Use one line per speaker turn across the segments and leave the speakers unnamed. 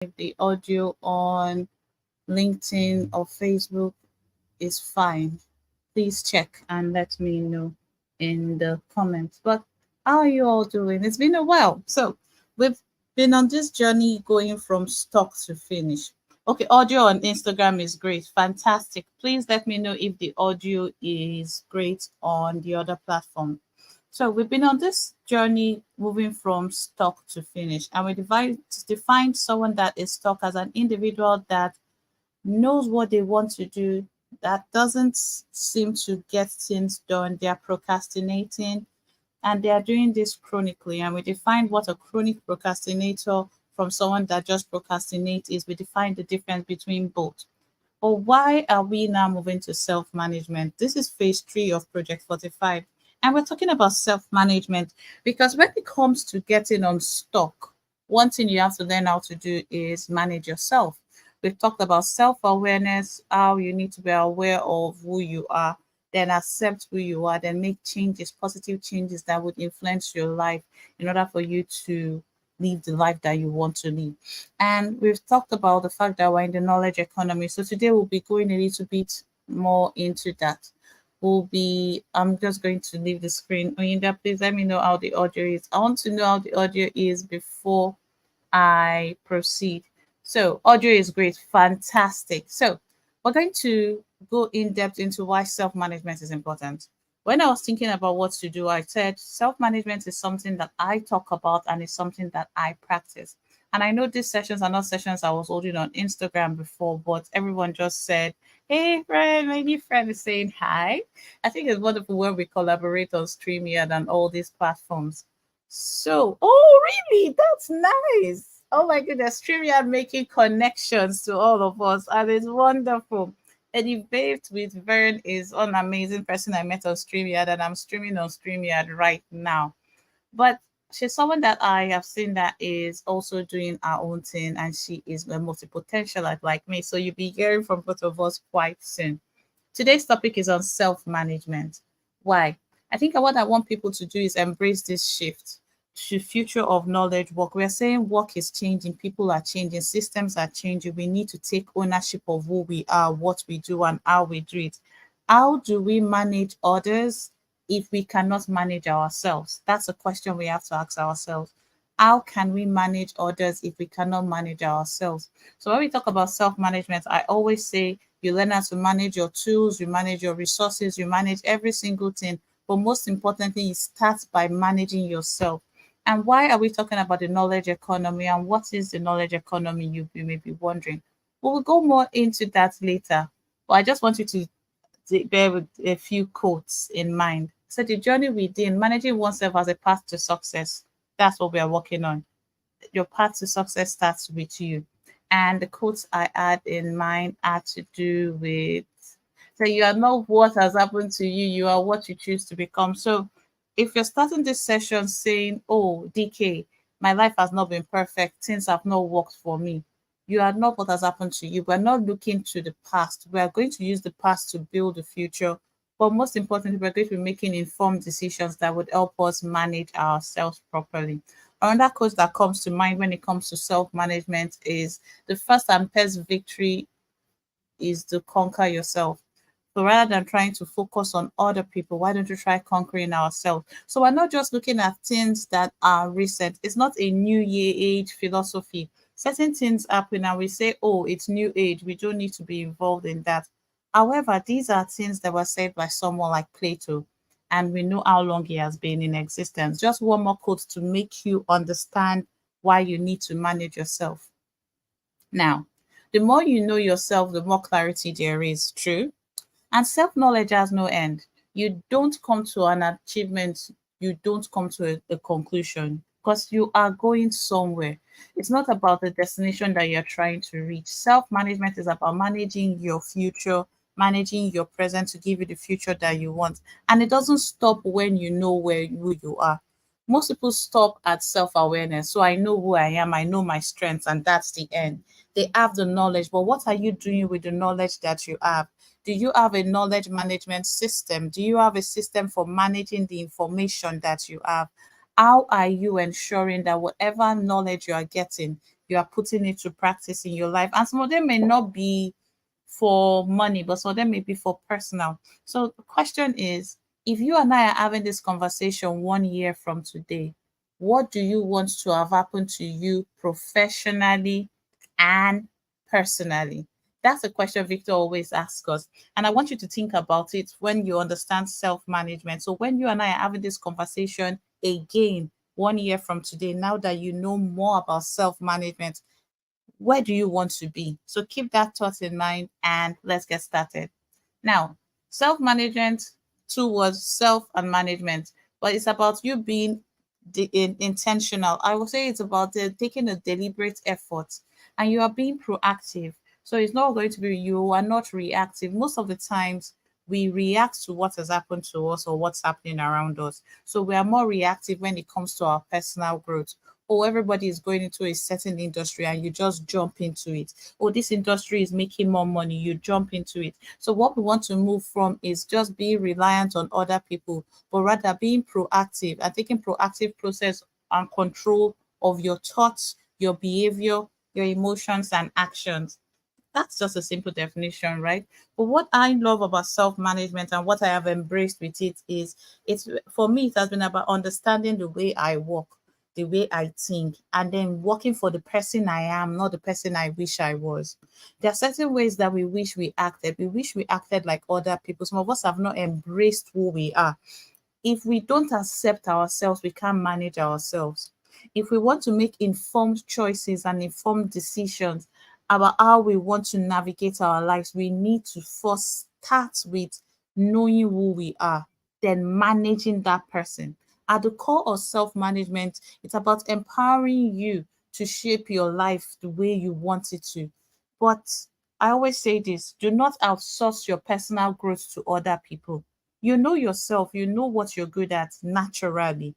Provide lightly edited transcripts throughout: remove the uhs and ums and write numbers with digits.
if the audio on LinkedIn or Facebook is fine. Please check and let me know in the comments. But how are you all doing? It's been a while. So we've been on this journey going from start to finish. Okay, audio on Instagram is great. Fantastic. Please let me know if the audio is great on the other platform. So we've been on this journey moving from stock to finish, and we define someone that is stuck as an individual that knows what they want to do, that doesn't seem to get things done. They are procrastinating and they are doing this chronically. And we define what a chronic procrastinator from someone that just procrastinates is. We define the difference between both. But why are we now moving to self management? This is phase 3 of Project 45. And we're talking about self management because when it comes to getting unstuck, one thing you have to learn how to do is manage yourself. We've talked about self awareness, how you need to be aware of who you are, then accept who you are, then make changes, positive changes that would influence your life in order for you to live the life that you want to live. And we've talked about the fact that we're in the knowledge economy. So today we'll be going a little bit more into that. I'm just going to leave the screen. Oyinda, please let me know how the audio is. I want to know how the audio is before I proceed. So audio is great, fantastic. So we're going to go in depth into why self-management is important. When I was thinking about what to do, I said self-management is something that I talk about and it's something that I practice. And I know these sessions are not sessions I was holding on Instagram before, but everyone just said, "Hey, friend, my new friend is saying hi." I think it's wonderful when we collaborate on StreamYard and all these platforms. So, oh, really? That's nice. Oh my goodness, StreamYard making connections to all of us, and it's wonderful. Eddie Babed with Vern is an amazing person I met on StreamYard, and I'm streaming on StreamYard right now. But she's someone that I have seen that is also doing her own thing, and she is a multi-potentialite like me. So you'll be hearing from both of us quite soon. Today's topic is on self-management. Why? I think what I want people to do is embrace this shift to future of knowledge work. We're saying work is changing, people are changing, systems are changing. We need to take ownership of who we are, what we do, and how we do it. How do we manage others if we cannot manage ourselves? That's a question we have to ask ourselves. How can we manage others if we cannot manage ourselves? So when we talk about self-management, I always say you learn how to manage your tools, you manage your resources, you manage every single thing. But most importantly, you start by managing yourself. And why are we talking about the knowledge economy and what is the knowledge economy, you may be wondering. We will go more into that later. But I just want you to bear with a few quotes in mind. So the journey within managing oneself as a path to success, that's what we are working on. Your path to success starts with you. And the quotes I had in mind had to do with, so you are not what has happened to you, you are what you choose to become. So if you're starting this session saying, "Oh, DK, my life has not been perfect, things have not worked for me," you are not what has happened to you. We're not looking to the past. We are going to use the past to build the future. But most importantly, we're going to be making informed decisions that would help us manage ourselves properly. Another quote that comes to mind when it comes to self management is the first and best victory is to conquer yourself. So rather than trying to focus on other people, why don't you try conquering ourselves? So we're not just looking at things that are recent. It's not a new year age philosophy. Certain things happen and we say, "Oh, it's new age. We don't need to be involved in that." However, these are things that were said by someone like Plato, and we know how long he has been in existence. Just one more quote to make you understand why you need to manage yourself. Now, the more you know yourself, the more clarity there is. True. And self knowledge has no end. You don't come to an achievement, you don't come to a conclusion because you are going somewhere. It's not about the destination that you're trying to reach. Self management is about managing your future, managing your present to give you the future that you want. And it doesn't stop when you know who you are. Most people stop at self awareness. So I know who I am, I know my strengths, and that's the end. They have the knowledge, but what are you doing with the knowledge that you have? Do you have a knowledge management system? Do you have a system for managing the information that you have? How are you ensuring that whatever knowledge you are getting you are putting it to practice in your life. And some of them may not be for money, but some of them may be for personal. So the question is, if you and I are having this conversation 1 year from today, what do you want to have happened to you professionally and personally? That's a question Victor always asks us. And I want you to think about it when you understand self management. So, when you and I are having this conversation again 1 year from today, now that you know more about self management, where do you want to be? So, keep that thought in mind and let's get started. Now, self management, two words, self and management, but it's about you being intentional. I will say it's about taking a deliberate effort and you are being proactive. So it's not going to be you are not reactive. Most of the times, we react to what has happened to us or what's happening around us. So we are more reactive when it comes to our personal growth. Oh, everybody is going into a certain industry and you just jump into it. Oh, this industry is making more money, you jump into it. So what we want to move from is just being reliant on other people, but rather being proactive and taking proactive process and control of your thoughts, your behavior, your emotions and actions. That's just a simple definition, right? But what I love about self-management and what I have embraced with it is it's for me, it has been about understanding the way I work, the way I think, and then working for the person I am, not the person I wish I was. There are certain ways that we wish we acted. We wish we acted like other people. Some of us have not embraced who we are. If we don't accept ourselves, we can't manage ourselves. If we want to make informed choices and informed decisions about how we want to navigate our lives, we need to first start with knowing who we are, then managing that person. At the core of self management, it's about empowering you to shape your life the way you want it to. But I always say this, do not outsource your personal growth to other people. You know yourself, you know what you're good at naturally.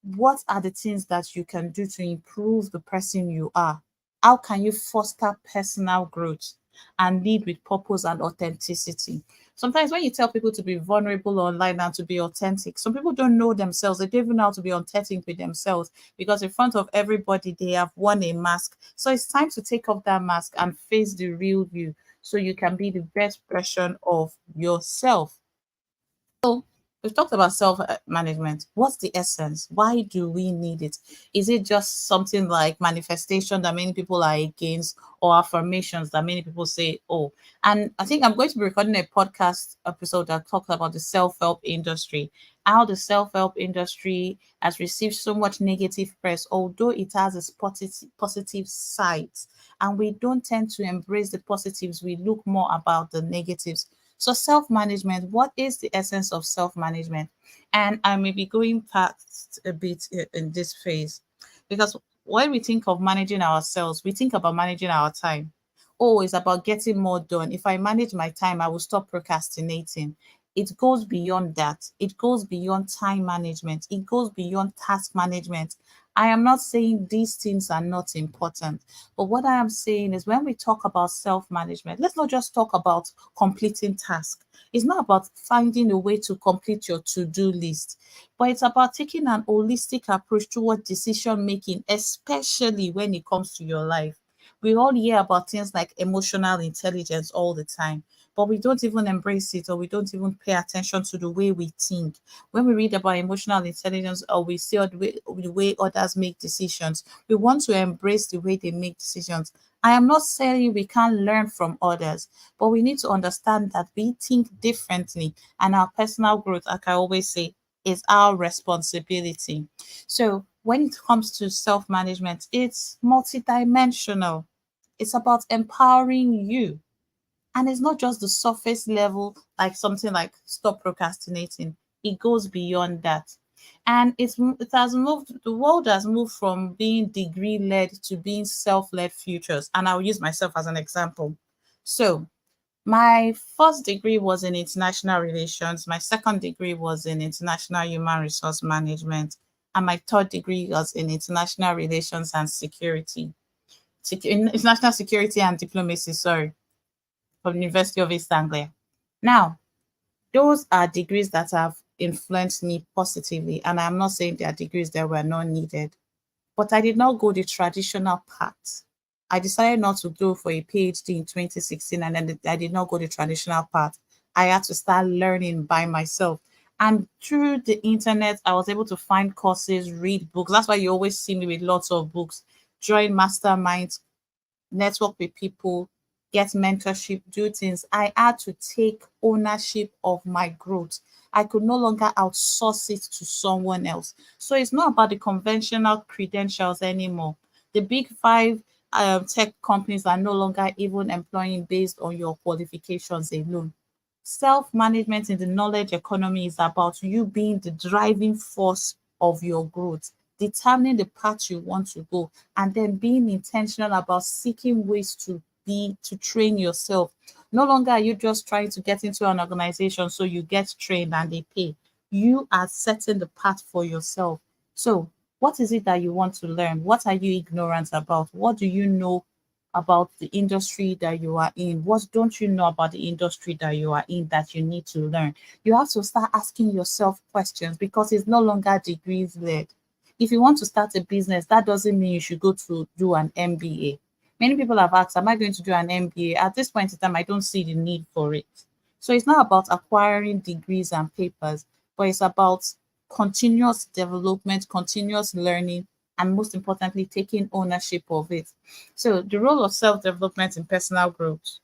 What are the things that you can do to improve the person you are? How can you foster personal growth and lead with purpose and authenticity? Sometimes when you tell people to be vulnerable online and to be authentic, some people don't know themselves. They don't even know how to be authentic with themselves because in front of everybody they have worn a mask. So it's time to take off that mask and face the real you so you can be the best version of yourself. So we've talked about self management. What's the essence? Why do we need it? Is it just something like manifestation that many people are against, or affirmations that many people say, oh? And I think I'm going to be recording a podcast episode that talks about the self help industry, how the self help industry has received so much negative press, although it has its positive sides. And we don't tend to embrace the positives, we look more about the negatives. So, self management, what is the essence of self management? And I may be going past a bit in this phase because when we think of managing ourselves, we think about managing our time. Oh, it's about getting more done. If I manage my time, I will stop procrastinating. It goes beyond that. It goes beyond time management. It goes beyond task management. I am not saying these things are not important, but what I am saying is when we talk about self management, let's not just talk about completing tasks. It's not about finding a way to complete your to do list, but it's about taking an holistic approach toward decision making, especially when it comes to your life. We all hear about things like emotional intelligence all the time, but we don't even embrace it or we don't even pay attention to the way we think. When we read about emotional intelligence or we see the way others make decisions, we want to embrace the way they make decisions. I am not saying we can't learn from others, but we need to understand that we think differently and our personal growth, like I always say, is our responsibility. So when it comes to self management, it's multidimensional. It's about empowering you. And it's not just the surface level, like something like stop procrastinating. It goes beyond that. And it has moved, the world has moved from being degree led to being self led futures. And I'll use myself as an example. So, my first degree was in international relations, my second degree was in international human resource management, and my third degree was in international relations and security. International security and diplomacy, sorry, from the University of East Anglia. Now, those are degrees that have influenced me positively, and I'm not saying they are degrees that were not needed. But I did not go the traditional path. I decided not to go for a PhD in 2016, and then I did not go the traditional path. I had to start learning by myself. And through the internet, I was able to find courses, read books. That's why you always see me with lots of books, join masterminds, network with people, get mentorship, do things. I had to take ownership of my growth. I could no longer outsource it to someone else. So it's not about the conventional credentials anymore. The big five tech companies are no longer even employing based on your qualifications alone. Self management in the knowledge economy is about you being the driving force of your growth, determining the path you want to go, and then being intentional about seeking ways to train yourself. No longer are you just trying to get into an organization so you get trained and they pay. You are setting the path for yourself. So, what is it that you want to learn? What are you ignorant about? What do you know about the industry that you are in? What don't you know about the industry that you are in that you need to learn? You have to start asking yourself questions because it's no longer degrees led. If you want to start a business, that doesn't mean you should go to do an MBA. Many people have asked, am I going to do an MBA? At this point in time, I don't see the need for it. So it's not about acquiring degrees and papers, but it's about continuous development, continuous learning, and most importantly, taking ownership of it. So the role of self-development in personal growth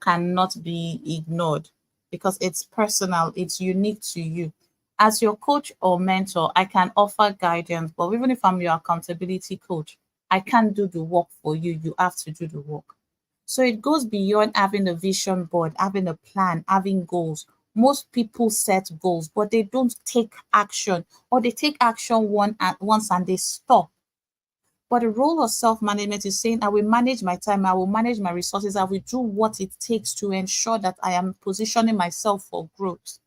cannot be ignored because it's personal, it's unique to you. As your coach or mentor, I can offer guidance, but even if I'm your accountability coach, I can't do the work for you. You have to do the work. So it goes beyond having a vision board, having a plan, having goals. Most people set goals, but they don't take action, or they take action once and they stop. But the role of self management is saying, I will manage my time, I will manage my resources, I will do what it takes to ensure that I am positioning myself for growth.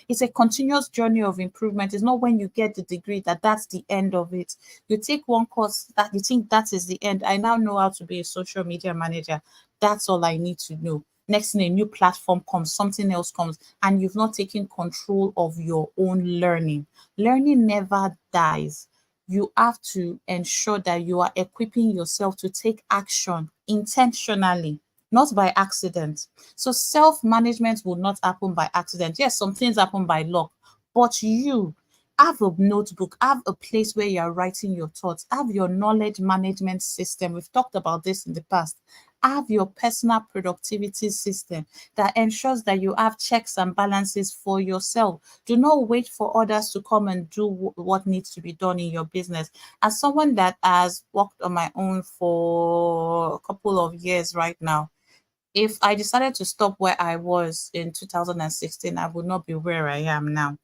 It's a continuous journey of improvement. It's not when you get the degree that that's the end of it. You take one course that you think that is the end. I now know how to be a social media manager. That's all I need to know. Next thing, a new platform comes, something else comes, and you've not taken control of your own learning. Learning never dies. You have to ensure that you are equipping yourself to take action intentionally, not by accident. So self management will not happen by accident. Yes, some things happen by luck, but you have a notebook, have a place where you are writing your thoughts, have your knowledge management system. We've talked about this in the past. Have your personal productivity system that ensures that you have checks and balances for yourself. Do not wait for others to come and do what needs to be done in your business. As someone that has worked on my own for a couple of years right now, if I decided to stop where I was in 2016, I would not be where I am now.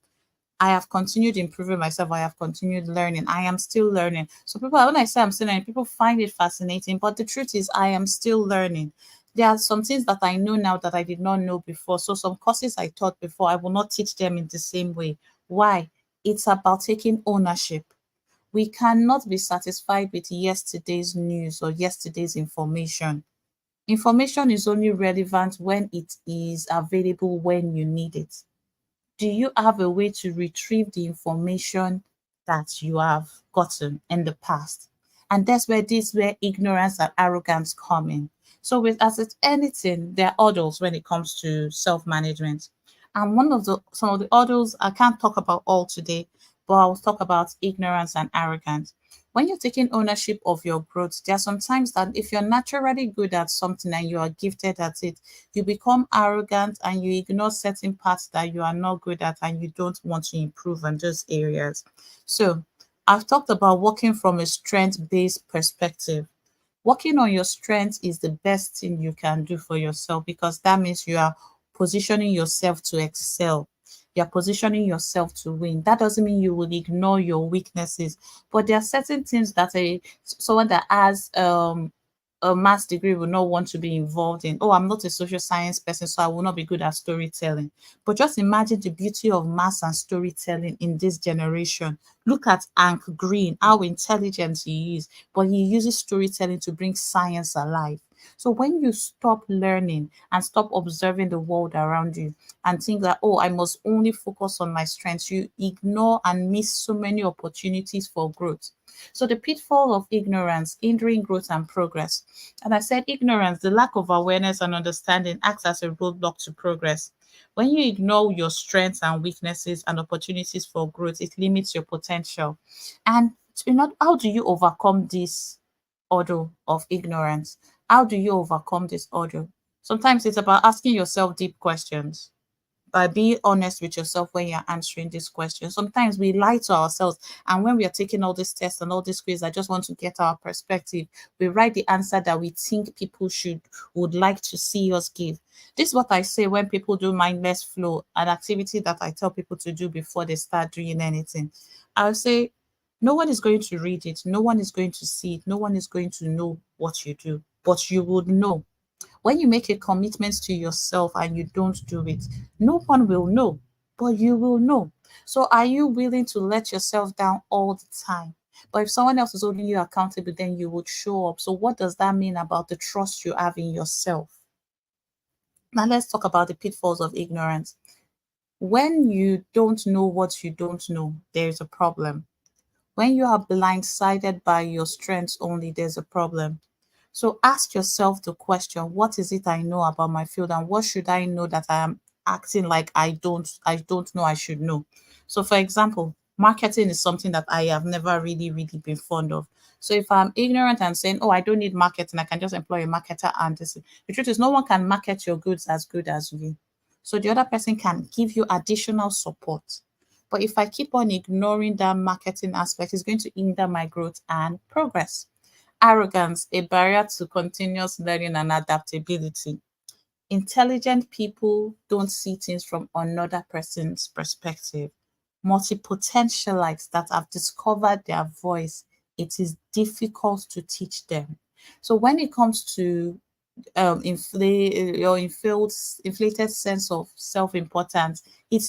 I have continued improving myself. I have continued learning. I am still learning. So people, when I say I'm still learning, people find it fascinating. But the truth is, I am still learning. There are some things that I know now that I did not know before. So some courses I taught before, I will not teach them in the same way. Why? It's about taking ownership. We cannot be satisfied with yesterday's news or yesterday's information. Information is only relevant when it is available when you need it. Do you have a way to retrieve the information that you have gotten in the past? And that's where ignorance and arrogance come in. So with as it's anything, there are hurdles when it comes to self-management. And one of the some of the hurdles I can't talk about all today, but I'll talk about ignorance and arrogance. When you're taking ownership of your growth, there are some times that if you're naturally good at something and you are gifted at it, you become arrogant and you ignore certain parts that you are not good at and you don't want to improve in those areas. So, I've talked about working from a strength based perspective. Working on your strengths is the best thing you can do for yourself because that means you are positioning yourself to excel. You're positioning yourself to win. That doesn't mean you will ignore your weaknesses, but there are certain things that someone that has a mass degree will not want to be involved in. Oh, I'm not a social science person, so I will not be good at storytelling. But just imagine the beauty of mass and storytelling in this generation. Look at Hank Green, how intelligent he is, but he uses storytelling to bring science alive. So when you stop learning and stop observing the world around you and think that, oh, I must only focus on my strengths, you ignore and miss so many opportunities for growth. So the pitfall of ignorance, hindering growth and progress. And I said ignorance, the lack of awareness and understanding, acts as a roadblock to progress. When you ignore your strengths and weaknesses and opportunities for growth, it limits your potential. And how do you overcome this order of ignorance? How do you overcome this order? Sometimes it's about asking yourself deep questions, by being honest with yourself when you're answering this question. Sometimes we lie to ourselves, and when we are taking all these tests and all these quizzes, I just want to get our perspective. We write the answer that we think people would like to see us give. This is what I say when people do mindless flow, an activity that I tell people to do before they start doing anything. I'll say, no one is going to read it, no one is going to see it, no one is going to know what you do, but you would know. When you make a commitment to yourself and you don't do it, no one will know, but you will know. So are you willing to let yourself down all the time? But if someone else is holding you accountable, then you would show up. So what does that mean about the trust you have in yourself? Now let's talk about the pitfalls of ignorance. When you don't know what you don't know, there's a problem. When you are blindsided by your strengths only, there's a problem. So ask yourself the question, what is it I know about my field and what should I know that I am acting like I don't know I should know. So for example, marketing is something that I have never really been fond of. So if I'm ignorant and saying, oh, I don't need marketing, I can just employ a marketer and this, the truth is no one can market your goods as good as you. So the other person can give you additional support. But if I keep on ignoring that marketing aspect, it's going to hinder my growth and progress. Arrogance, a barrier to continuous learning and adaptability. Intelligent people don't see things from another person's perspective. Multi-potentialites that have discovered their voice, it is difficult to teach them. So when it comes to inflated sense of self-importance, it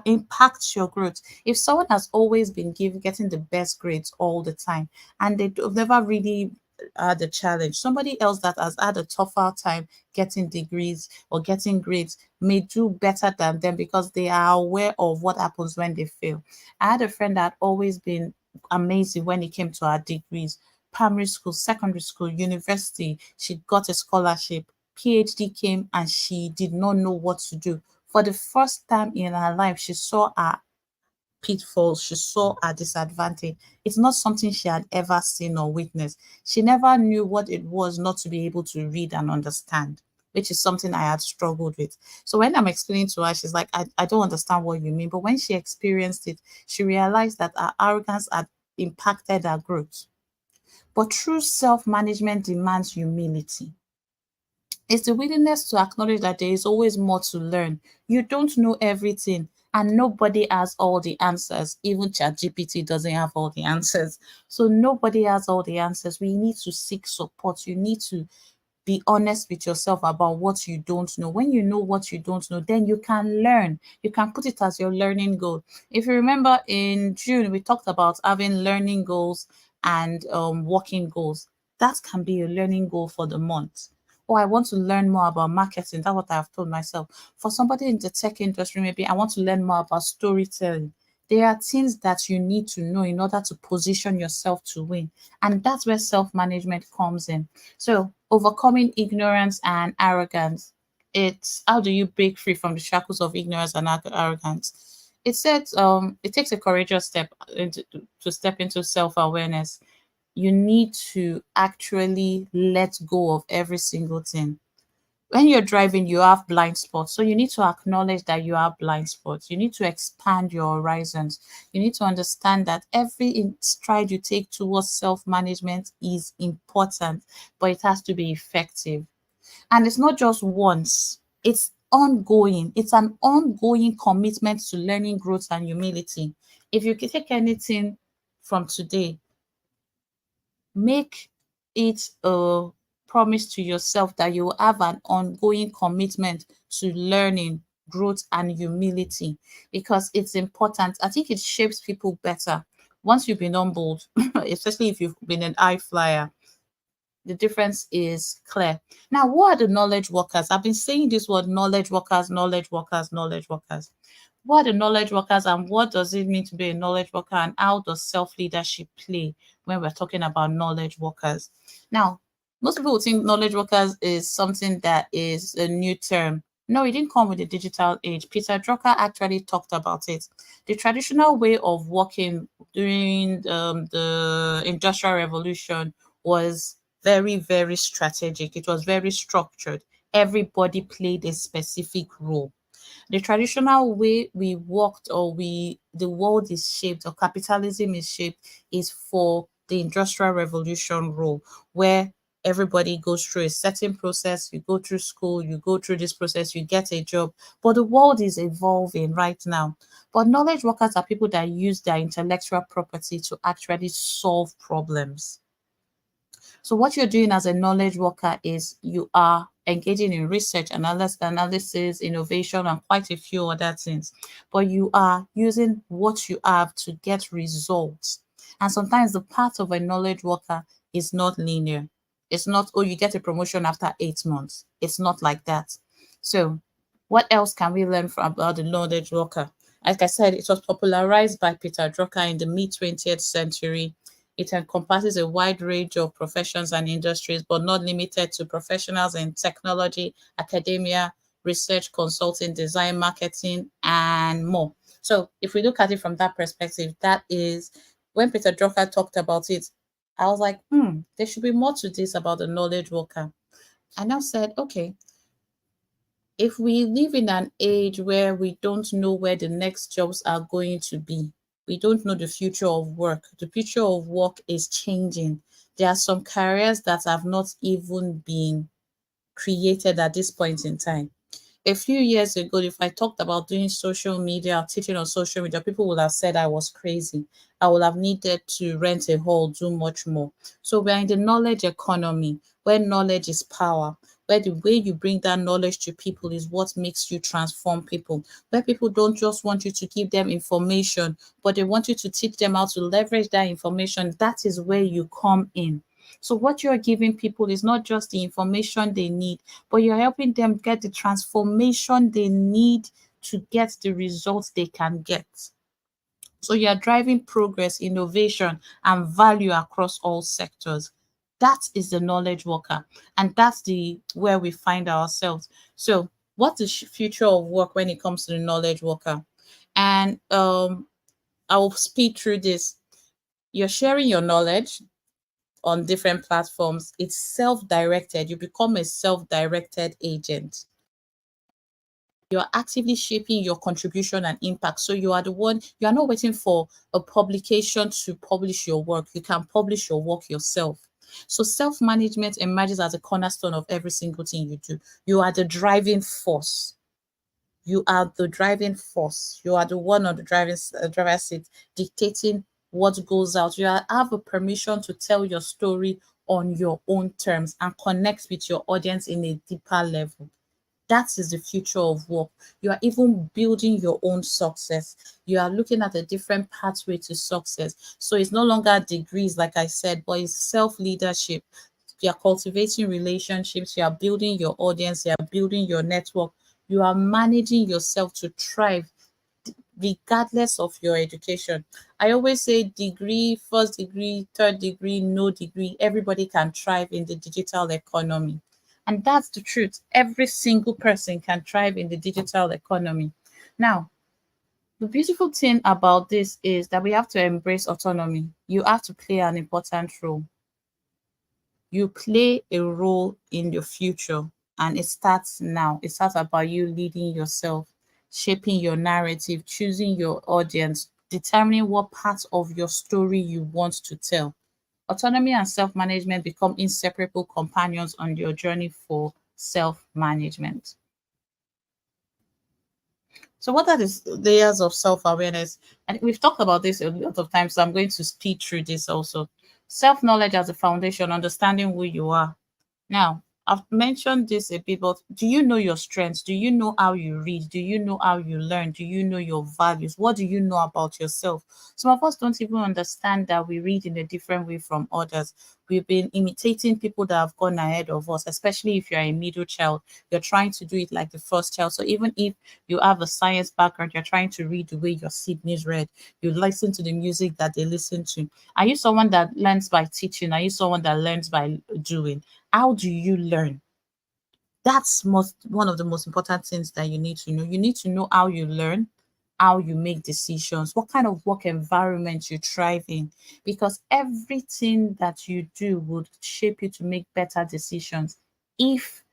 impacts your growth. If someone has always been getting the best grades all the time and they've never really had a challenge, somebody else that has had a tougher time getting degrees or getting grades may do better than them because they are aware of what happens when they fail. I had a friend that had always been amazing when it came to her degrees. Primary school, secondary school, university, she got a scholarship. PhD came and she did not know what to do. For the first time in her life, she saw her pitfalls, she saw her disadvantage. It's not something she had ever seen or witnessed. She never knew what it was not to be able to read and understand, which is something I had struggled with. So when I'm explaining to her, she's like, I don't understand what you mean. But when she experienced it, she realized that her arrogance had impacted her growth. But true self management demands humility. It's the willingness to acknowledge that there is always more to learn. You don't know everything, and nobody has all the answers. Even ChatGPT doesn't have all the answers. So nobody has all the answers. We need to seek support. You need to be honest with yourself about what you don't know. When you know what you don't know, then you can learn. You can put it as your learning goal. If you remember in June, we talked about having learning goals and working goals. That can be a learning goal for the month. Oh, I want to learn more about marketing. That's what I've told myself. For somebody in the tech industry, maybe I want to learn more about storytelling. There are things that you need to know in order to position yourself to win. And that's where self management comes in. So, overcoming ignorance and arrogance. It's how do you break free from the shackles of ignorance and arrogance? It said it takes a courageous step to step into self awareness. You need to actually let go of every single thing. When you're driving, you have blind spots. So you need to acknowledge that you have blind spots. You need to expand your horizons. You need to understand that every stride you take towards self management is important, but it has to be effective. And it's not just once, it's ongoing. It's an ongoing commitment to learning, growth, and humility. If you can take anything from today, make it a promise to yourself that you will have an ongoing commitment to learning, growth, and humility because it's important. I think it shapes people better. Once you've been humbled, especially if you've been an high flyer, The difference is clear. Now, what are the knowledge workers? I've been saying this word knowledge workers, knowledge workers, knowledge workers. What are the knowledge workers and what does it mean to be a knowledge worker and how does self-leadership play when we're talking about knowledge workers? Now, most people would think knowledge workers is something that is a new term. No, it didn't come with the digital age. Peter Drucker actually talked about it. The traditional way of working during the Industrial Revolution was very, very strategic. It was very structured. Everybody played a specific role. The traditional way we worked or the world is shaped or capitalism is shaped is for the industrial revolution role, where everybody goes through a certain process. You go through school, you go through this process, you get a job. But the world is evolving right now. But knowledge workers are people that use their intellectual property to actually solve problems. So what you're doing as a knowledge worker is you are engaging in research, analysis, innovation, and quite a few other things. But you are using what you have to get results. And sometimes the path of a knowledge worker is not linear. It's not, oh, you get a promotion after 8 months. It's not like that. So what else can we learn from about the knowledge worker? Like I said, it was popularized by Peter Drucker in the mid-20th century. It encompasses a wide range of professions and industries, but not limited to professionals in technology, academia, research, consulting, design, marketing, and more. So if we look at it from that perspective, that is when Peter Drucker talked about it, I was like, there should be more to this about the knowledge worker. I now said, okay, if we live in an age where we don't know where the next jobs are going to be, we don't know the future of work. The future of work is changing. There are some careers that have not even been created at this point in time. A few years ago, if I talked about doing social media or teaching on social media, people would have said I was crazy. I would have needed to rent a hall, do much more. So we're in the knowledge economy where knowledge is power, where the way you bring that knowledge to people is what makes you transform people, where people don't just want you to give them information, but they want you to teach them how to leverage that information. That is where you come in. So what you're giving people is not just the information they need, but you're helping them get the transformation they need to get the results they can get. So you're driving progress, innovation, and value across all sectors. That is the knowledge worker, and that's the where we find ourselves. So, what's the future of work when it comes to the knowledge worker? And I will speed through this. You're sharing your knowledge on different platforms. It's self-directed. You become a self-directed agent. You're actively shaping your contribution and impact. So you are the one, you are not waiting for a publication to publish your work. You can publish your work yourself. So self-management emerges as a cornerstone of every single thing you do. You are the driving force. You are the driving force. You are the one on the driver's seat dictating what goes out. Have a permission to tell your story on your own terms and connect with your audience in a deeper level. That is the future of work. You are even building your own success. You are looking at a different pathway to success. So it's no longer degrees, like I said, but it's self-leadership. You are cultivating relationships. You are building your audience. You are building your network. You are managing yourself to thrive regardless of your education. I always say degree, first degree, third degree, no degree, everybody can thrive in the digital economy. And that's the truth. Every single person can thrive in the digital economy. Now, the beautiful thing about this is that we have to embrace autonomy. You have to play an important role. You play a role in your future, and it starts now. It starts about you leading yourself, shaping your narrative, choosing your audience, determining what part of your story you want to tell. Autonomy and self-management become inseparable companions on your journey for self-management. So what are the layers of self-awareness? And we've talked about this a lot of times, so I'm going to speed through this also. Self-knowledge as a foundation, understanding who you are. Now, I've mentioned this a bit, but do you know your strengths? Do you know how you read? Do you know how you learn? Do you know your values? What do you know about yourself? Some of us don't even understand that we read in a different way from others. We've been imitating people that have gone ahead of us, especially if you're a middle child. You're trying to do it like the first child. So even if you have a science background, you're trying to read the way your siblings read. You listen to the music that they listen to. Are you someone that learns by teaching? Are you someone that learns by doing? How do you learn? That's one of the most important things that you need to know. You need to know how you learn, how you make decisions, what kind of work environment you thrive in, because everything that you do would shape you to make better decisions if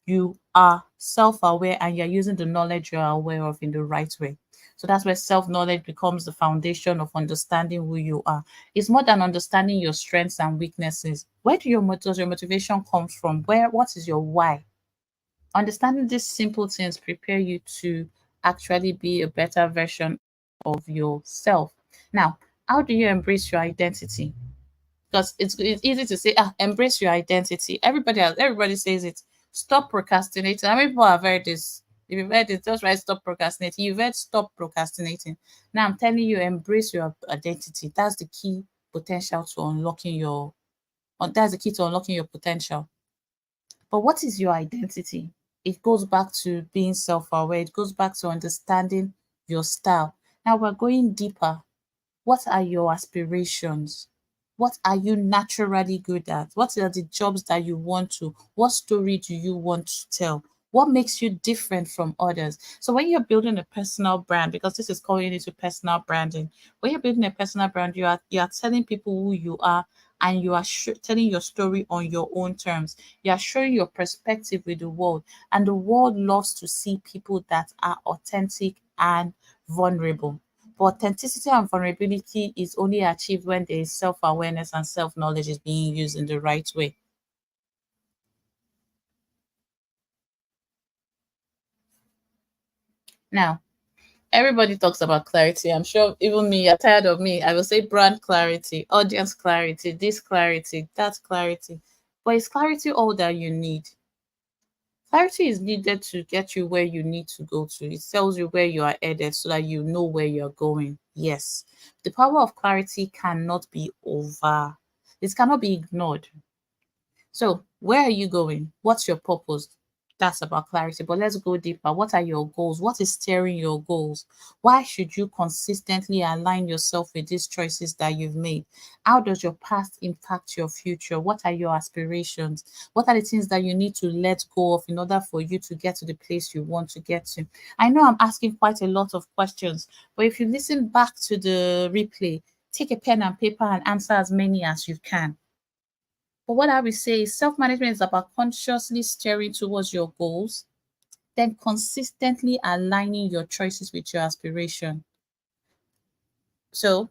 you are self-aware and you're using the knowledge you're aware of in the right way. So that's where self-knowledge becomes the foundation of understanding who you are. It's more than understanding your strengths and weaknesses. Where does your motivation come from? What is your why? Understanding these simple things prepare you to actually be a better version of yourself. Now, how do you embrace your identity? Because it's easy to say, embrace your identity. Everybody says it. Stop procrastinating. How many people have heard this? If you've heard it, just write stop procrastinating. You've heard stop procrastinating. Now I'm telling you, embrace your identity. That's the key potential to unlocking your that's the key to unlocking your potential. But what is your identity? It goes back to being self-aware. It goes back to understanding your style. Now we're going deeper. What are your aspirations? What are you naturally good at? What are the jobs that you want to? What story do you want to tell? What makes you different from others? So when you're building a personal brand, because this is calling into personal branding, when you're building a personal brand, you are telling people who you are, and you are telling your story on your own terms. You are showing your perspective with the world, and the world loves to see people that are authentic and vulnerable. But authenticity and vulnerability is only achieved when there is self awareness and self knowledge is being used in the right way. Now, everybody talks about clarity. I'm sure even me, you're tired of me. I will say brand clarity, audience clarity, this clarity, that clarity. But is clarity all that you need? Clarity is needed to get you where you need to go to. It tells you where you are headed so that you know where you're going. Yes. The power of clarity cannot be over. It cannot be ignored. So, where are you going? What's your purpose? That's about clarity. But let's go deeper. What are your goals? What is steering your goals? Why should you consistently align yourself with these choices that you've made? How does your past impact your future? What are your aspirations? What are the things that you need to let go of in order for you to get to the place you want to get to? I know I'm asking quite a lot of questions, but if you listen back to the replay, take a pen and paper and answer as many as you can. But what I will say is self management is about consciously steering towards your goals, then consistently aligning your choices with your aspiration. So,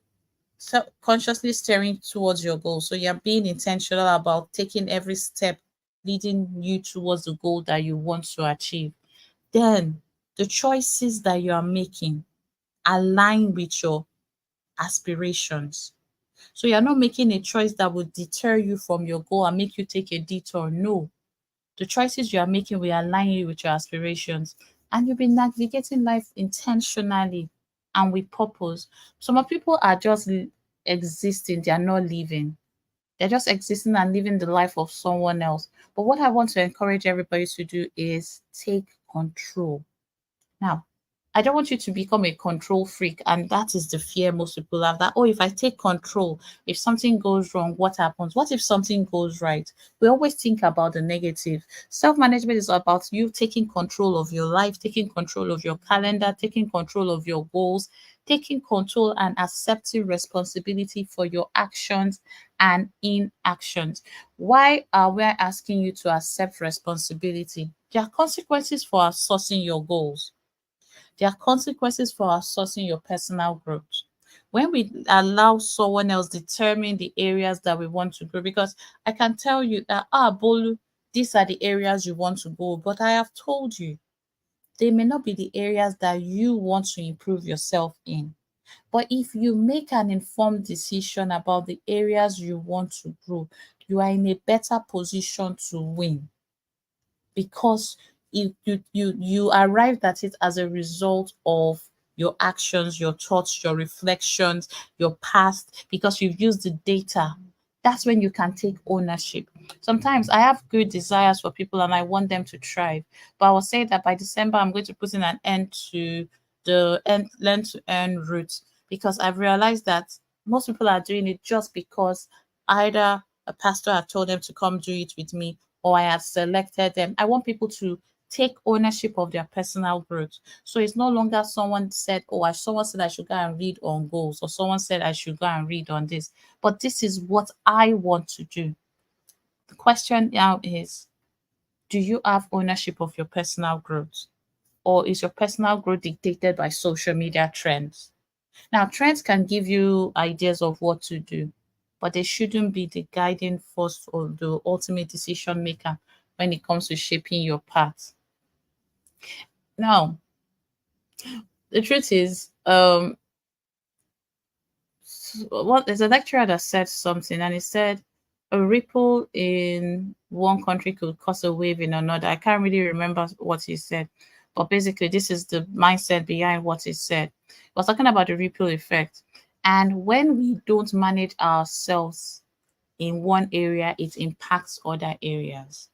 consciously steering towards your goals. So, you're being intentional about taking every step leading you towards the goal that you want to achieve. Then, the choices that you are making align with your aspirations. So, you're not making a choice that will deter you from your goal and make you take a detour. No, the choices you are making will align you with your aspirations, and you'll be navigating life intentionally and with purpose. Some people are just existing, they are not living. They're just existing and living the life of someone else. But what I want to encourage everybody to do is take control. Now, I don't want you to become a control freak. And that is the fear most people have, that, oh, if I take control, if something goes wrong, what happens? What if something goes right? We always think about the negative. Self management is about you taking control of your life, taking control of your calendar, taking control of your goals, taking control and accepting responsibility for your actions and inactions. Why are we asking you to accept responsibility? There are consequences for outsourcing your goals. There are consequences for outsourcing your personal growth. When we allow someone else determine the areas that we want to grow, because I can tell you that, Bolu, these are the areas you want to go, but I have told you they may not be the areas that you want to improve yourself in. But if you make an informed decision about the areas you want to grow, you are in a better position to win. because you arrived at it as a result of your actions, your thoughts, your reflections, your past, because you've used the data. That's when you can take ownership. Sometimes I have good desires for people and I want them to thrive, but I will say that by December I'm going to put in an end to the end learn to earn route, because I've realized that most people are doing it just because either a pastor have told them to come do it with me, or I have selected them. I want people to take ownership of their personal growth. So it's no longer someone said, oh, someone said I should go and read on goals, or someone said I should go and read on this. But this is what I want to do. The question now is, do you have ownership of your personal growth? Or is your personal growth dictated by social media trends? Now, trends can give you ideas of what to do, but they shouldn't be the guiding force or the ultimate decision maker when it comes to shaping your path. Now, the truth is, what there's a lecturer that said something, and he said a ripple in one country could cause a wave in another. I can't really remember what he said, but basically, this is the mindset behind what he said. He was talking about the ripple effect, and when we don't manage ourselves in one area, it impacts other areas.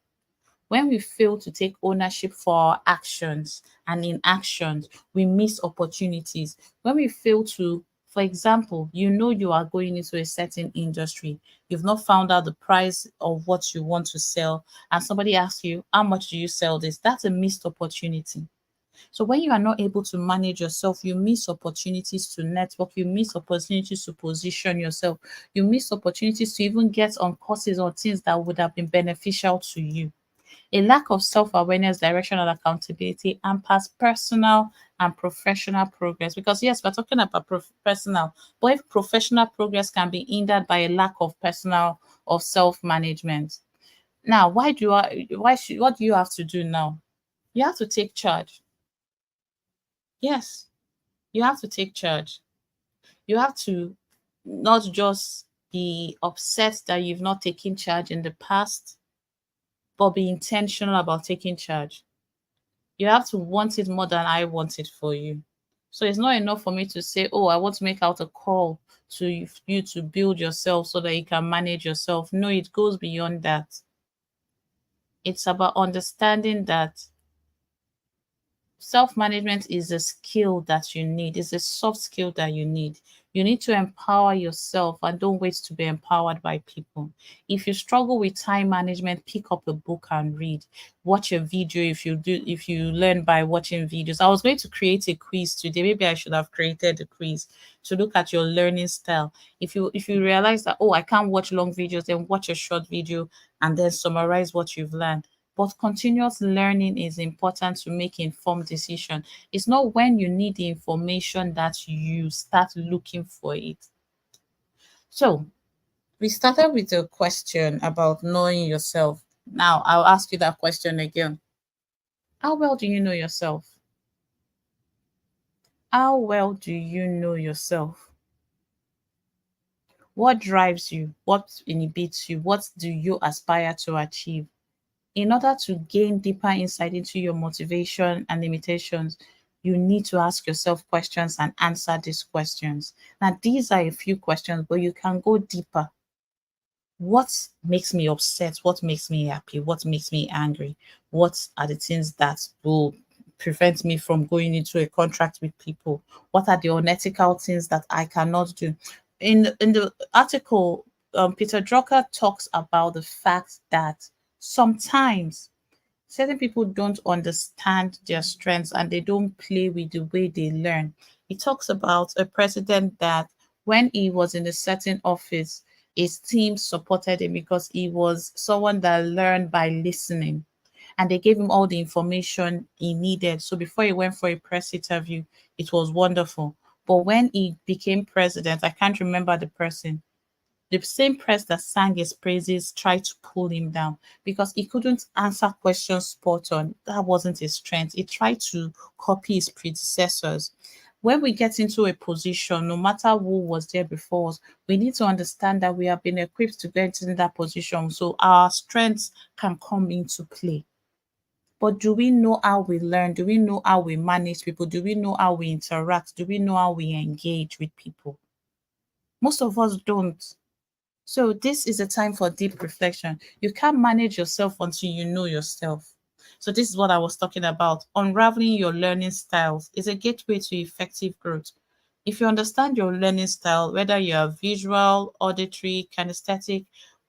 When we fail to take ownership for our actions and inactions, we miss opportunities. When we fail to, for example, you know you are going into a certain industry, you've not found out the price of what you want to sell, and somebody asks you, how much do you sell this? That's a missed opportunity. So when you are not able to manage yourself, you miss opportunities to network, you miss opportunities to position yourself, you miss opportunities to even get on courses or things that would have been beneficial to you. A lack of self-awareness, direction, and accountability hampers personal and professional progress. Because yes, we're talking about personal, but if professional progress can be hindered by a lack of personal or self-management. Now, what do you have to do now? You have to take charge. Yes, you have to take charge. You have to not just be upset that you've not taken charge in the past, but be intentional about taking charge. You have to want it more than I want it for you. So it's not enough for me to say, oh, I want to make out a call to you to build yourself so that you can manage yourself. No, it goes beyond that. It's about understanding that self-management is a skill that you need. It's a soft skill that you need. You need to empower yourself and don't wait to be empowered by people. If you struggle with time management, pick up a book and read. Watch a video if you learn by watching videos. I was going to create a quiz today. Maybe I should have created a quiz to look at your learning style. If you realize that, oh, I can't watch long videos, then watch a short video and then summarize what you've learned. But continuous learning is important to make informed decision. It's not when you need the information that you start looking for it. So we started with a question about knowing yourself. Now I'll ask you that question again. How well do you know yourself? How well do you know yourself? What drives you? What inhibits you? What do you aspire to achieve? In order to gain deeper insight into your motivation and limitations, you need to ask yourself questions and answer these questions. Now, these are a few questions, but you can go deeper. What makes me upset? What makes me happy? What makes me angry? What are the things that will prevent me from going into a contract with people? What are the unethical things that I cannot do? In the article, Peter Drucker talks about the fact that sometimes certain people don't understand their strengths and they don't play with the way they learn. He talks about a president that when he was in a certain office, his team supported him because he was someone that learned by listening, and they gave him all the information he needed. So before he went for a press interview, it was wonderful. But when he became president, I can't remember the person, the same press that sang his praises tried to pull him down because he couldn't answer questions spot on. That wasn't his strength. He tried to copy his predecessors. When we get into a position, no matter who was there before us, we need to understand that we have been equipped to get in that position so our strengths can come into play. But do we know how we learn? Do we know how we manage people? Do we know how we interact? Do we know how we engage with people? Most of us don't. So this is a time for deep reflection. You can't manage yourself until you know yourself. So this is what I was talking about. Unraveling your learning styles is a gateway to effective growth. If you understand your learning style, whether you're visual, auditory, kinesthetic,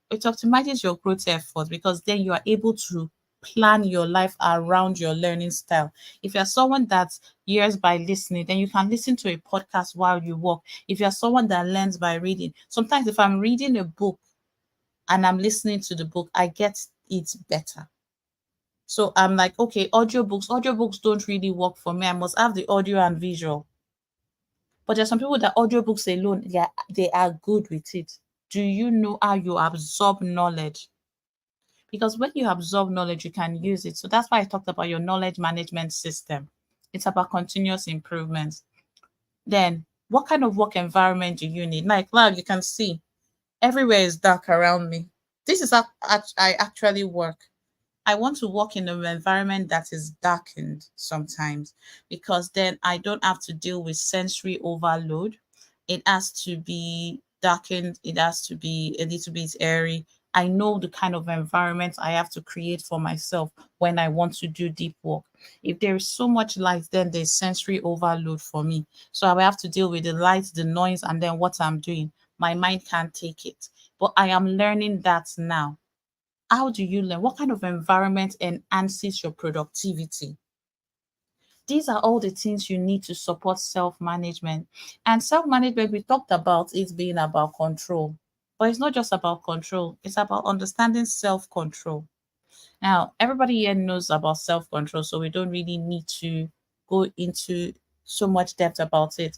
it optimizes your growth efforts because then you are able to plan your life around your learning style. If you're someone that hears by listening, then you can listen to a podcast while you walk. If you're someone that learns by reading, sometimes if I'm reading a book and I'm listening to the book, I get it better. So I'm like, okay, audiobooks don't really work for me. I must have the audio and visual. But there's some people that audiobooks alone, yeah, they are good with it. Do you know how you absorb knowledge? Because when you absorb knowledge, you can use it. So that's why I talked about your knowledge management system. It's about continuous improvement. Then, what kind of work environment do you need? Like now, you can see everywhere is dark around me. This is how I actually work. I want to work in an environment that is darkened sometimes because then I don't have to deal with sensory overload. It has to be darkened, it has to be a little bit airy. I know the kind of environment I have to create for myself when I want to do deep work. If there is so much light, then there's sensory overload for me. So I will have to deal with the light, the noise, and then what I'm doing. My mind can't take it. But I am learning that now. How do you learn? What kind of environment enhances your productivity? These are all the things you need to support self management. And self management, we talked about it being about control, but it's not just about control, it's about understanding self control. Now, everybody here knows about self control, so we don't really need to go into so much depth about it.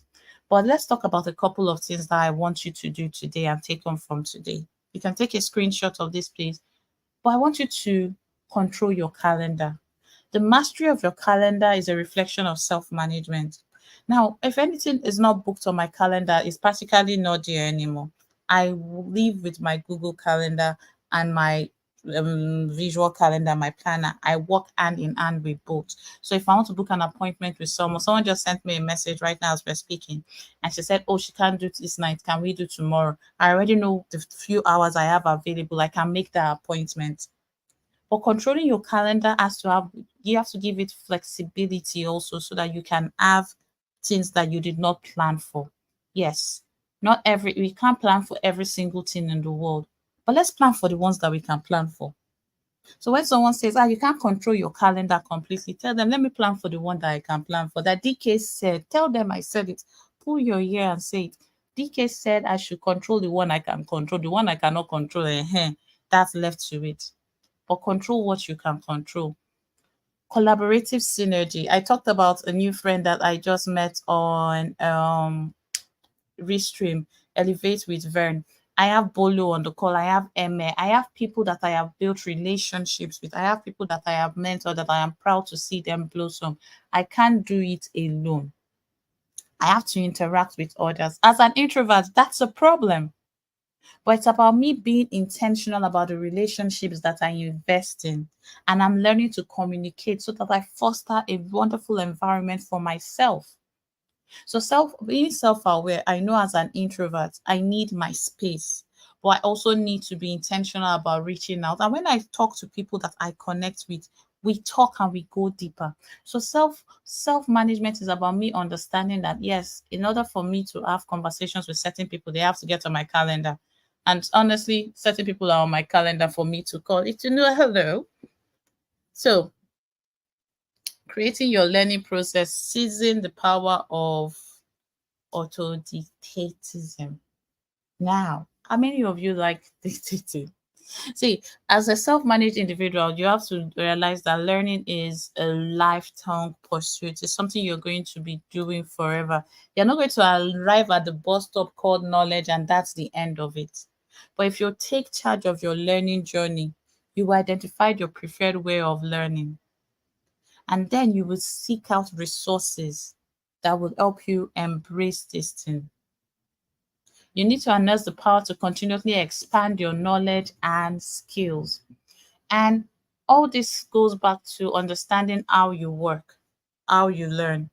But let's talk about a couple of things that I want you to do today and take on from today. You can take a screenshot of this, please. But I want you to control your calendar. The mastery of your calendar is a reflection of self management. Now, if anything is not booked on my calendar, it's practically not there anymore. I live with my Google Calendar and my visual calendar, my planner. I work hand in hand with both. So if I want to book an appointment with someone just sent me a message right now as we're speaking, and she said, "Oh, she can't do this night. Can we do tomorrow?" I already know the few hours I have available. I can make that appointment. But controlling your calendar has to have, you have to give it flexibility also so that you can have things that you did not plan for. Yes, not every, we can't plan for every single thing in the world, but let's plan for the ones that we can plan for. So when someone says, you can't control your calendar completely, tell them, let me plan for the one that I can plan for. That DK said, tell them I said it. Pull your ear and say it. DK said I should control the one I can control. The one I cannot control, that's left to it. But control what you can control. Collaborative synergy. I talked about a new friend that I just met on Restream, Elevate with Vern. I have Bolo on the call. I have Eme. I have people that I have built relationships with. I have people that I have mentored that I am proud to see them blossom. I can't do it alone. I have to interact with others. As an introvert, that's a problem. But it's about me being intentional about the relationships that I invest in. And I'm learning to communicate so that I foster a wonderful environment for myself. So being self-aware, I know as an introvert, I need my space. But I also need to be intentional about reaching out. And when I talk to people that I connect with, we talk and we go deeper. So self management is about me understanding that yes, in order for me to have conversations with certain people, they have to get on my calendar. And honestly, certain people are on my calendar for me to call it to know hello. So creating your learning process, seizing the power of autodidactism. Now, how many of you like dictating? See, as a self-managed individual, you have to realize that learning is a lifetime pursuit. It's something you're going to be doing forever. You're not going to arrive at the bus stop called knowledge and that's the end of it. But if you take charge of your learning journey, you will identify your preferred way of learning. And then you will seek out resources that will help you embrace this thing. You need to harness the power to continuously expand your knowledge and skills. And All this goes back to understanding how you work, how you learn.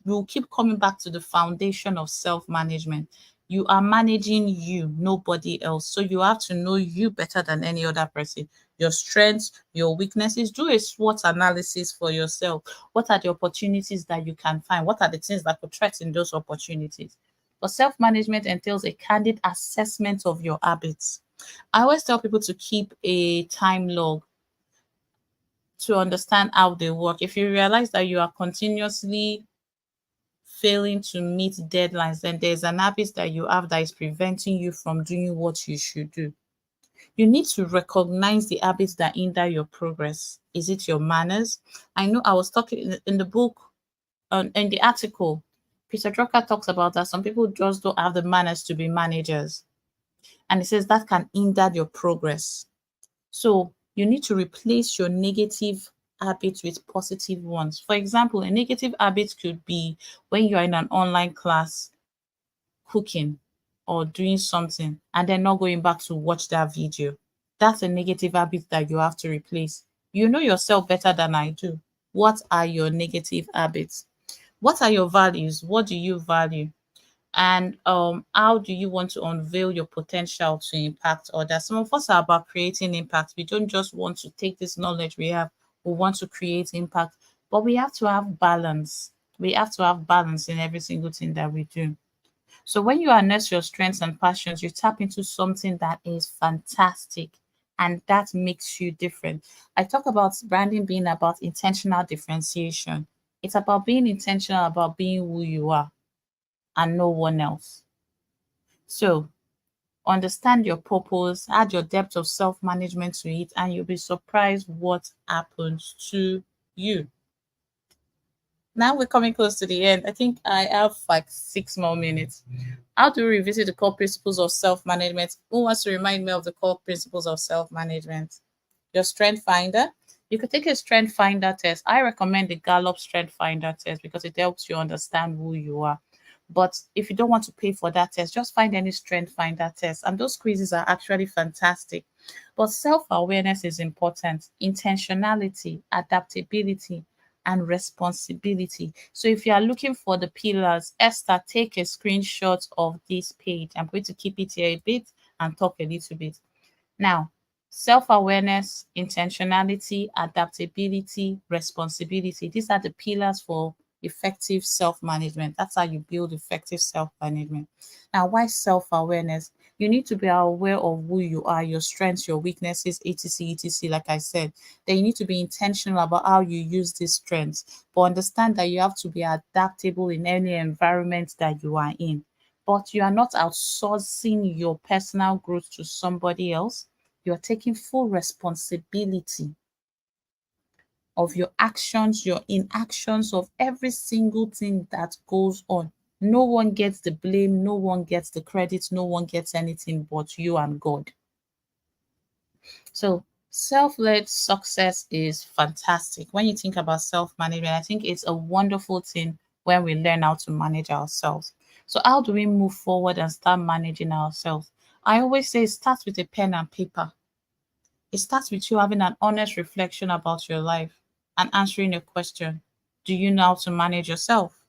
We'll keep coming back to the foundation of self-management. You are managing you, nobody else. So you have to know you better than any other person. Your strengths, your weaknesses. Do a SWOT analysis for yourself. What are the opportunities that you can find? What are the things that could threaten those opportunities? But self-management entails a candid assessment of your habits. I always tell people to keep a time log to understand how they work. If you realize that you are continuously failing to meet deadlines, then there's an habit that you have that is preventing you from doing what you should do. You need to recognize the habits that hinder your progress. Is it your manners? I know I was talking in the book, in the article, Peter Drucker talks about that some people just don't have the manners to be managers. And he says that can hinder your progress. So you need to replace your negative habits with positive ones. For example, a negative habit could be when you're in an online class cooking or doing something and then not going back to watch that video. That's a negative habit that you have to replace. You know yourself better than I do. What are your negative habits? What are your values? What do you value? And how do you want to unveil your potential to impact others? Some of us are about creating impact. We don't just want to take this knowledge we have, we want to create impact, but we have to have balance. We have to have balance in every single thing that we do. So when you harness your strengths and passions, you tap into something that is fantastic and that makes you different. I talk about branding being about intentional differentiation. It's about being intentional about being who you are and no one else. So understand your purpose, add your depth of self-management to it, and you'll be surprised what happens to you. Now we're coming close to the end. I think I have like 6 more minutes. How do we revisit the core principles of self-management? Who wants to remind me of the core principles of self-management? Your strength finder. You could take a strength finder test. I recommend the Gallup strength finder test because it helps you understand who you are. But if you don't want to pay for that test, just find any strength finder test. And those quizzes are actually fantastic. But self-awareness is important. Intentionality, adaptability, and responsibility. So if you are looking for the pillars, Esther, take a screenshot of this page. I'm going to keep it here a bit and talk a little bit. Now, self-awareness, intentionality, adaptability, responsibility. These are the pillars for effective self-management. That's how you build effective self-management. Now, why self-awareness? You need to be aware of who you are, your strengths, your weaknesses, etc, etc, like I said. Then you need to be intentional about how you use these strengths, but understand that you have to be adaptable in any environment that you are in. But you are not outsourcing your personal growth to somebody else. You're taking full responsibility of your actions, your inactions, of every single thing that goes on. No one gets the blame, no one gets the credit, no one gets anything but you and God. So, self-led success is fantastic. When you think about self-management, I think it's a wonderful thing when we learn how to manage ourselves. So, how do we move forward and start managing ourselves? I always say it starts with a pen and paper. It starts with you having an honest reflection about your life and answering a question. Do you know how to manage yourself?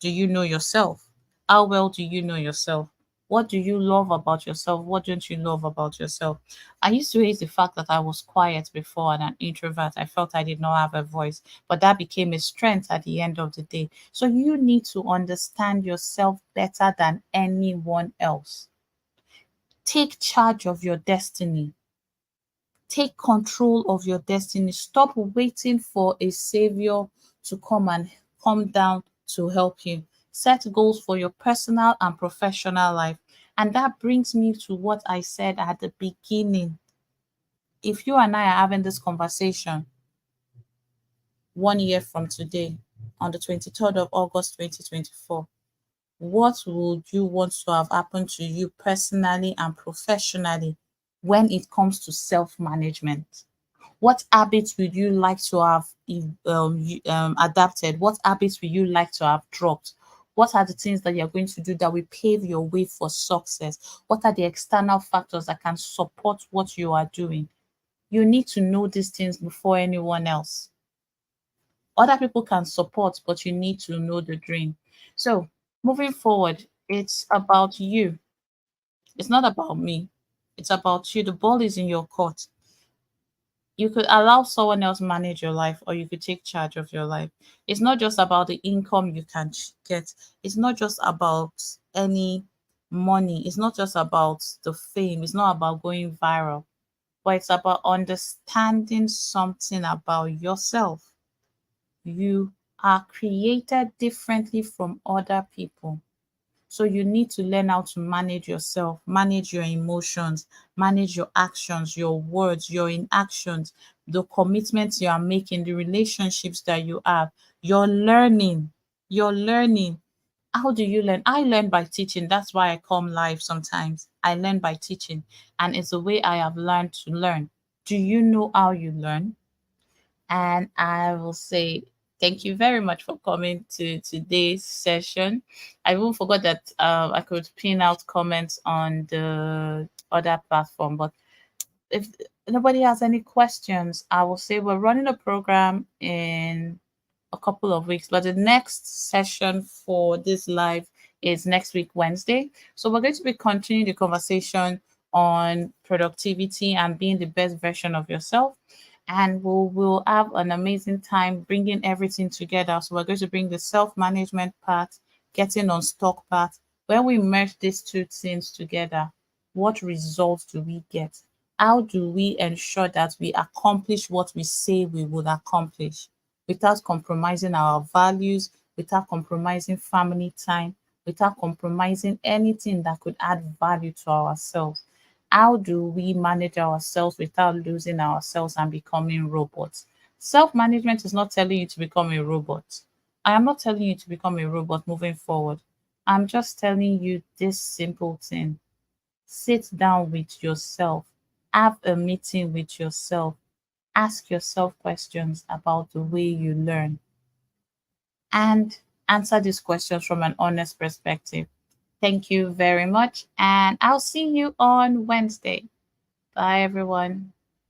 Do you know yourself? How well do you know yourself? What do you love about yourself? What don't you love about yourself? I used to hate the fact that I was quiet before and an introvert. I felt I did not have a voice, but that became a strength at the end of the day. So you need to understand yourself better than anyone else. Take charge of your destiny. Take control of your destiny. Stop waiting for a savior to come and come down to help you. Set goals for your personal and professional life. And that brings me to what I said at the beginning. If you and I are having this conversation 1 year from today, on the 23rd of August 2024, what would you want to have happened to you personally and professionally when it comes to self-management? What habits would you like to have adapted? What habits would you like to have dropped? What are the things that you're going to do that will pave your way for success? What are the external factors that can support what you are doing? You need to know these things before anyone else. Other people can support, but you need to know the dream. So, moving forward, it's about you. It's not about me. It's about you. The ball is in your court. You could allow someone else manage your life, or you could take charge of your life. It's not just about the income you can get. It's not just about any money. It's not just about the fame. It's not about going viral, but it's about understanding something about yourself. You are created differently from other people. So you need to learn how to manage yourself, manage your emotions, manage your actions, your words, your inactions, the commitments you are making, the relationships that you have. You're learning. You're learning. How do you learn? I learn by teaching. That's why I come live sometimes. I learn by teaching. And it's the way I have learned to learn. Do you know how you learn? And I will say thank you very much for coming to today's session. I even forgot that I could pin out comments on the other platform, but if nobody has any questions, I will say we're running a program in a couple of weeks, but the next session for this live is next week, Wednesday. So we're going to be continuing the conversation on productivity and being the best version of yourself. And we'll have an amazing time bringing everything together. So we're going to bring the self-management part, getting on stock part. When we merge these two things together, what results do we get? How do we ensure that we accomplish what we say we would accomplish without compromising our values, without compromising family time, without compromising anything that could add value to ourselves? How do we manage ourselves without losing ourselves and becoming robots? Self management is not telling you to become a robot. I am not telling you to become a robot moving forward. I'm just telling you this simple thing. Sit down with yourself, have a meeting with yourself, ask yourself questions about the way you learn, and answer these questions from an honest perspective. Thank you very much, and I'll see you on Wednesday. Bye, everyone.